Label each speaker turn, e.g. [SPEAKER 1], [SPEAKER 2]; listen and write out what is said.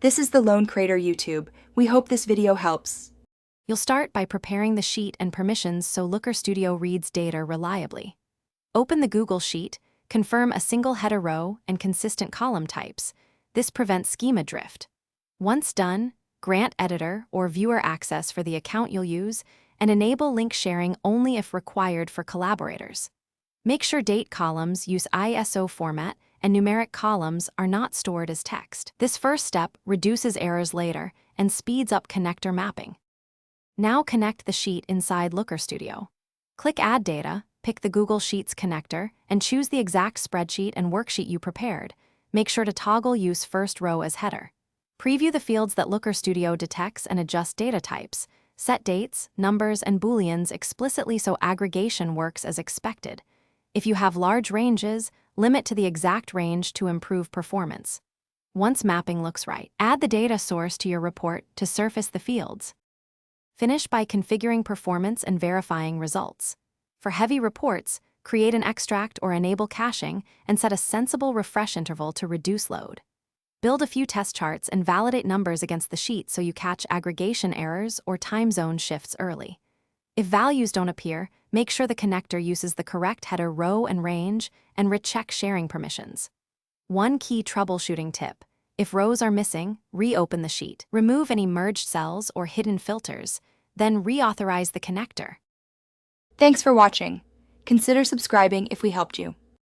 [SPEAKER 1] This is the Lone Crater YouTube. We hope this video helps.
[SPEAKER 2] You'll start by preparing the sheet and permissions so Looker Studio reads data reliably. Open the Google Sheet, confirm a single header row and consistent column types. This prevents schema drift. Once done, grant editor or viewer access for the account you'll use and enable link sharing only if required for collaborators. Make sure date columns use ISO format and numeric columns are not stored as text. This first step reduces errors later and speeds up connector mapping. Now connect the sheet inside Looker Studio. Click Add Data, pick the Google Sheets connector, and choose the exact spreadsheet and worksheet you prepared. Make sure to toggle Use First Row as header. Preview the fields that Looker Studio detects and adjust data types. Set dates, numbers, and booleans explicitly so aggregation works as expected. If you have large ranges, limit to the exact range to improve performance. Once mapping looks right, add the data source to your report to surface the fields. Finish by configuring performance and verifying results. For heavy reports, create an extract or enable caching and set a sensible refresh interval to reduce load. Build a few test charts and validate numbers against the sheet so you catch aggregation errors or time zone shifts early. If values don't appear, make sure the connector uses the correct header row and range and recheck sharing permissions. One key troubleshooting tip: if rows are missing, reopen the sheet. Remove any merged cells or hidden filters, then reauthorize the connector.
[SPEAKER 1] Thanks for watching. Consider subscribing if we helped you.